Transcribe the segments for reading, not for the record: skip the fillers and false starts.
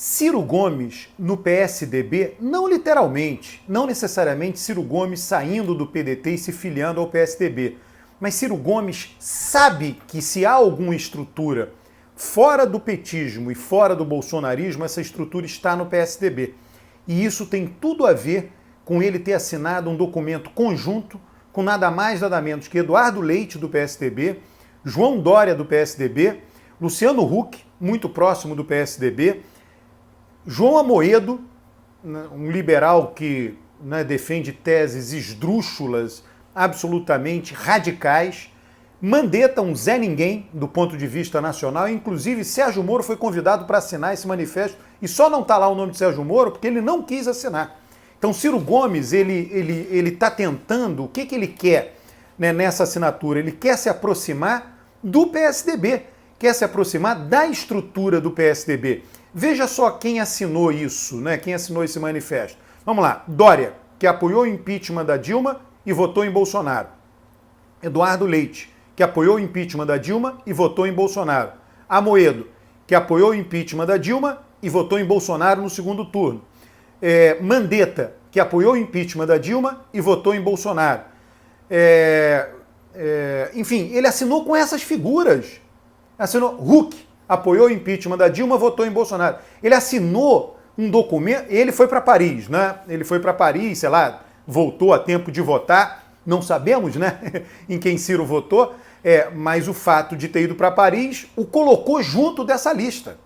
Ciro Gomes no PSDB, não literalmente, não necessariamente Ciro Gomes saindo do PDT e se filiando ao PSDB, mas Ciro Gomes sabe que se há alguma estrutura fora do petismo e fora do bolsonarismo, essa estrutura está no PSDB. E isso tem tudo a ver com ele ter assinado um documento conjunto com nada mais, nada menos que Eduardo Leite, do PSDB, João Dória, do PSDB, Luciano Huck, muito próximo do PSDB, João Amoedo, um liberal que defende teses esdrúxulas, absolutamente radicais, Mandetta, um Zé Ninguém do ponto de vista nacional, inclusive Sérgio Moro foi convidado para assinar esse manifesto e só não está lá o nome de Sérgio Moro porque ele não quis assinar. Então Ciro Gomes, ele está tentando, o que ele quer nessa assinatura? Ele quer se aproximar do PSDB, quer se aproximar da estrutura do PSDB. Veja só quem assinou isso, quem assinou esse manifesto. Vamos lá, Dória, que apoiou o impeachment da Dilma e votou em Bolsonaro. Eduardo Leite, que apoiou o impeachment da Dilma e votou em Bolsonaro. Amoedo, que apoiou o impeachment da Dilma e votou em Bolsonaro no segundo turno. Mandetta, que apoiou o impeachment da Dilma e votou em Bolsonaro. Enfim, ele assinou com essas figuras. Assinou Huck, apoiou o impeachment da Dilma, votou em Bolsonaro. Ele assinou um documento, ele foi para Paris, Ele foi para Paris, sei lá, voltou a tempo de votar, não sabemos, em quem Ciro votou, mas o fato de ter ido para Paris o colocou junto dessa lista,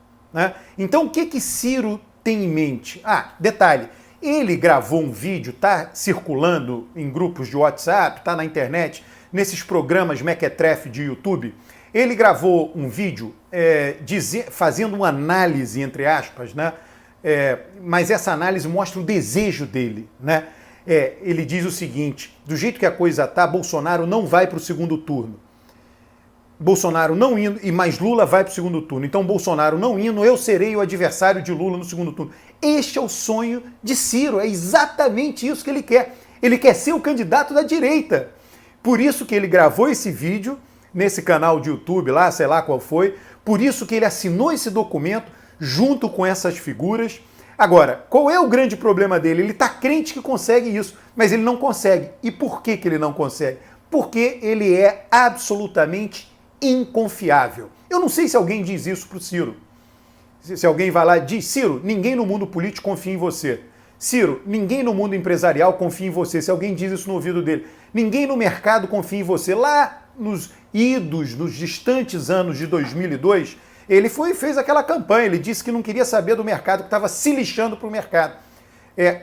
Então, o que Ciro tem em mente? Detalhe, ele gravou um vídeo, está circulando em grupos de WhatsApp, está na internet, nesses programas mequetrefe de YouTube. Ele gravou um vídeo fazendo uma análise, entre aspas, mas essa análise mostra o desejo dele. Ele diz o seguinte: do jeito que a coisa está, Bolsonaro não vai para o segundo turno. Bolsonaro não indo, e mais Lula vai para o segundo turno. Então, Bolsonaro não indo, eu serei o adversário de Lula no segundo turno. Este é o sonho de Ciro, é exatamente isso que ele quer. Ele quer ser o candidato da direita. Por isso que ele gravou esse vídeo nesse canal de YouTube lá, sei lá qual foi, por isso que ele assinou esse documento junto com essas figuras. Agora, qual é o grande problema dele? Ele está crente que consegue isso, mas ele não consegue. E por que ele não consegue? Porque ele é absolutamente inconfiável. Eu não sei se alguém diz isso para o Ciro. Se alguém vai lá e diz: Ciro, ninguém no mundo político confia em você. Ciro, ninguém no mundo empresarial confia em você. Se alguém diz isso no ouvido dele. Ninguém no mercado confia em você. Lá nos distantes anos de 2002, ele fez aquela campanha, ele disse que não queria saber do mercado, que estava se lixando para o mercado.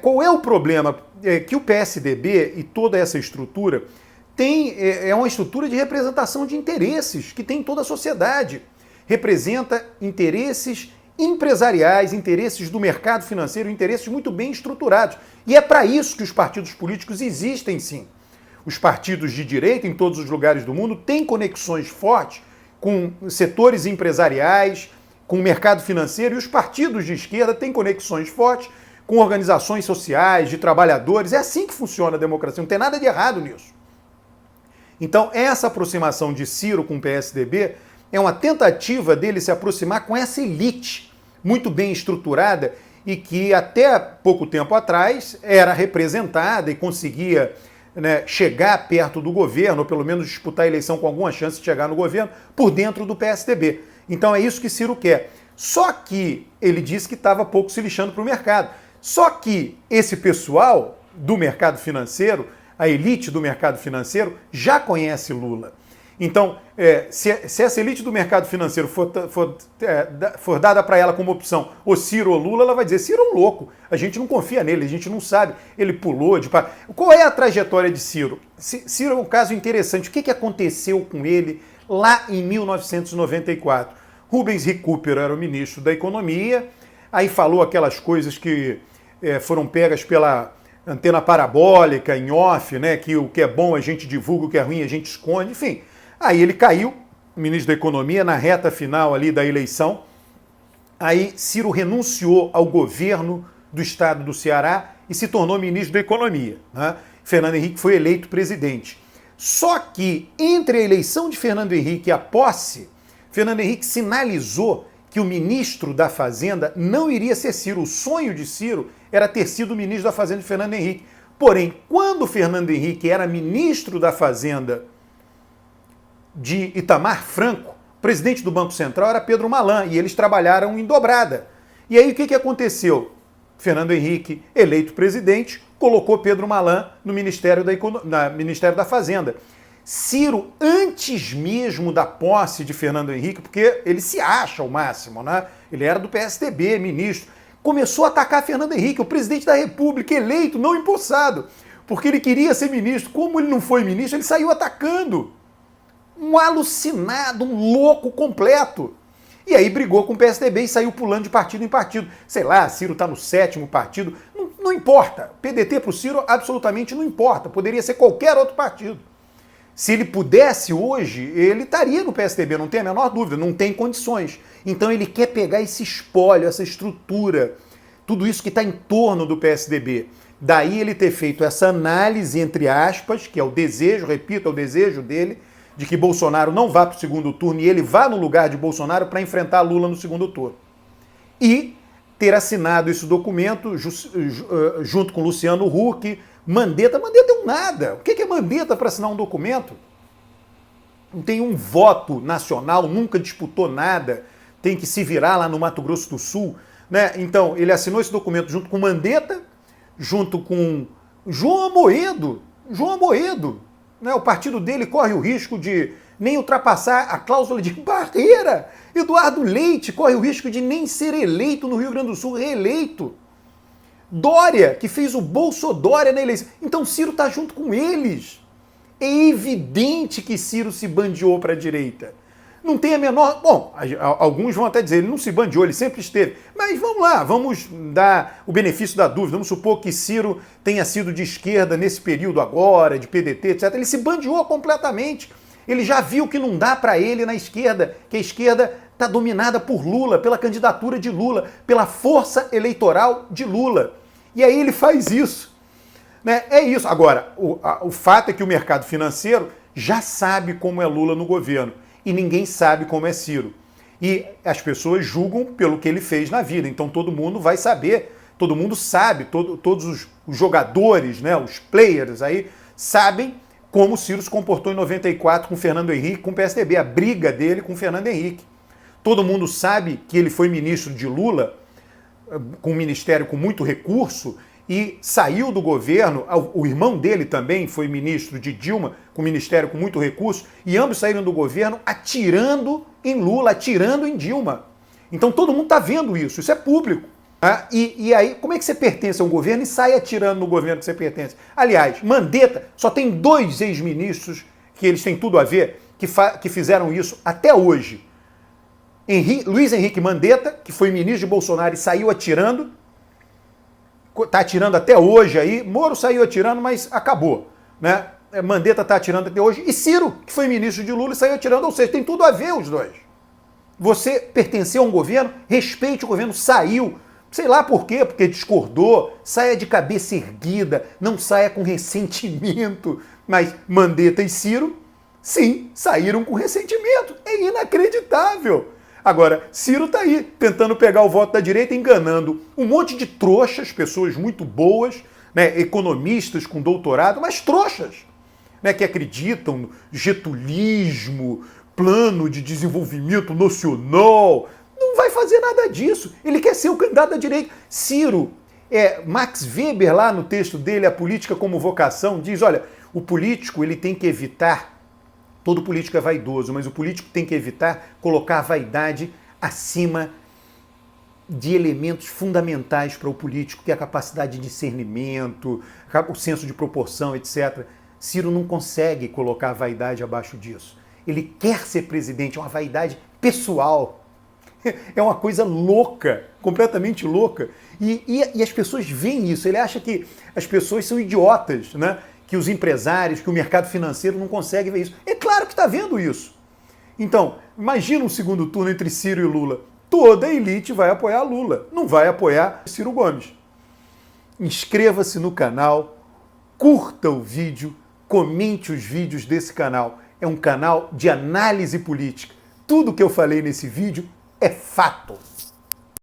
Qual é o problema? Que o PSDB e toda essa estrutura é uma estrutura de representação de interesses que tem em toda a sociedade. Representa interesses empresariais, interesses do mercado financeiro, interesses muito bem estruturados. E é para isso que os partidos políticos existem, sim. Os partidos de direita, em todos os lugares do mundo, têm conexões fortes com setores empresariais, com o mercado financeiro, e os partidos de esquerda têm conexões fortes com organizações sociais, de trabalhadores. É assim que funciona a democracia, não tem nada de errado nisso. Então, essa aproximação de Ciro com o PSDB é uma tentativa dele se aproximar com essa elite muito bem estruturada e que até pouco tempo atrás era representada e conseguia chegar perto do governo, ou pelo menos disputar a eleição com alguma chance de chegar no governo, por dentro do PSDB. Então é isso que Ciro quer. Só que ele disse que estava pouco se lixando para o mercado. Só que esse pessoal do mercado financeiro, a elite do mercado financeiro, já conhece Lula. Então, se essa elite do mercado financeiro for dada para ela como opção, ou Ciro ou Lula, ela vai dizer: Ciro é um louco, a gente não confia nele, a gente não sabe, ele pulou de... Qual é a trajetória de Ciro? Ciro é um caso interessante. O que aconteceu com ele lá em 1994? Rubens Recupero era o ministro da Economia, aí falou aquelas coisas que foram pegas pela antena parabólica, em off, que o que é bom a gente divulga, o que é ruim a gente esconde, enfim... Aí ele caiu, ministro da Economia, na reta final ali da eleição. Aí Ciro renunciou ao governo do estado do Ceará e se tornou ministro da Economia. Fernando Henrique foi eleito presidente. Só que entre a eleição de Fernando Henrique e a posse, Fernando Henrique sinalizou que o ministro da Fazenda não iria ser Ciro. O sonho de Ciro era ter sido o ministro da Fazenda de Fernando Henrique. Porém, quando Fernando Henrique era ministro da Fazenda de Itamar Franco, o presidente do Banco Central era Pedro Malan, e eles trabalharam em dobrada. E aí o que aconteceu? Fernando Henrique, eleito presidente, colocou Pedro Malan no Ministério da Fazenda. Ciro, antes mesmo da posse de Fernando Henrique, porque ele se acha o máximo, né? Ele era do PSDB, ministro, começou a atacar Fernando Henrique, o presidente da República, eleito, não empossado, porque ele queria ser ministro. Como ele não foi ministro, ele saiu atacando. Um alucinado, um louco completo. E aí brigou com o PSDB e saiu pulando de partido em partido. Sei lá, Ciro está no 7º partido, não importa. PDT para o Ciro absolutamente não importa, poderia ser qualquer outro partido. Se ele pudesse hoje, ele estaria no PSDB, não tem a menor dúvida, não tem condições. Então ele quer pegar esse espólio, essa estrutura, tudo isso que está em torno do PSDB. Daí ele ter feito essa análise, entre aspas, que é o desejo, repito, é o desejo dele, de que Bolsonaro não vá para o segundo turno e ele vá no lugar de Bolsonaro para enfrentar Lula no segundo turno. E ter assinado esse documento junto com Luciano Huck, Mandetta é um nada. O que é Mandetta para assinar um documento? Não tem um voto nacional, nunca disputou nada, tem que se virar lá no Mato Grosso do Sul, né? Então, ele assinou esse documento junto com Mandetta, junto com João Amoedo, né? O partido dele corre o risco de nem ultrapassar a cláusula de barreira. Eduardo Leite corre o risco de nem ser eleito no Rio Grande do Sul, reeleito. Dória, que fez o Bolsodória na eleição. Então Ciro está junto com eles. É evidente que Ciro se bandeou para a direita. Não tem a menor... Bom, alguns vão até dizer, ele não se bandeou, ele sempre esteve. Mas vamos lá, vamos dar o benefício da dúvida. Vamos supor que Ciro tenha sido de esquerda nesse período agora, de PDT, etc. Ele se bandeou completamente. Ele já viu que não dá para ele na esquerda, que a esquerda está dominada por Lula, pela candidatura de Lula, pela força eleitoral de Lula. E aí ele faz isso. Né? É isso. Agora, o fato é que o mercado financeiro já sabe como é Lula no governo e ninguém sabe como é Ciro. E as pessoas julgam pelo que ele fez na vida. Então todo mundo vai saber, todo mundo sabe, todos os jogadores, né, os players aí, sabem como o Ciro se comportou em 94 com Fernando Henrique, com o PSDB, a briga dele com Fernando Henrique. Todo mundo sabe que ele foi ministro de Lula, com um ministério com muito recurso, e saiu do governo. O irmão dele também foi ministro de Dilma, com ministério com muito recurso, e ambos saíram do governo atirando em Lula, atirando em Dilma. Então todo mundo está vendo isso é público. Né? E aí, como é que você pertence a um governo e sai atirando no governo que você pertence? Aliás, Mandetta só tem 2 ex-ministros que eles têm tudo a ver, que fizeram isso até hoje. Luiz Henrique Mandetta, que foi ministro de Bolsonaro e saiu atirando, está atirando até hoje aí. Moro saiu atirando, mas acabou, né? Mandetta está atirando até hoje. E Ciro, que foi ministro de Lula e saiu atirando, ou seja, tem tudo a ver os dois. Você pertenceu a um governo, respeite o governo, saiu, sei lá por quê, porque discordou, saia de cabeça erguida, não saia com ressentimento. Mas Mandetta e Ciro, sim, saíram com ressentimento. É inacreditável. Agora, Ciro está aí, tentando pegar o voto da direita, enganando um monte de trouxas, pessoas muito boas, né, economistas com doutorado, mas trouxas, né, que acreditam no getulismo, plano de desenvolvimento nacional. Não vai fazer nada disso. Ele quer ser o candidato da direita. Ciro, Max Weber, lá no texto dele, A Política como Vocação, diz, olha, o político ele tem que evitar... Todo político é vaidoso, mas o político tem que evitar colocar a vaidade acima de elementos fundamentais para o político, que é a capacidade de discernimento, o senso de proporção, etc. Ciro não consegue colocar a vaidade abaixo disso. Ele quer ser presidente, é uma vaidade pessoal. É uma coisa louca, completamente louca. E as pessoas veem isso. Ele acha que as pessoas são idiotas, né? Que os empresários, que o mercado financeiro não consegue ver isso. É claro que está vendo isso. Então, imagina um segundo turno entre Ciro e Lula. Toda a elite vai apoiar Lula, não vai apoiar Ciro Gomes. Inscreva-se no canal, curta o vídeo, comente os vídeos desse canal. É um canal de análise política. Tudo que eu falei nesse vídeo É fato.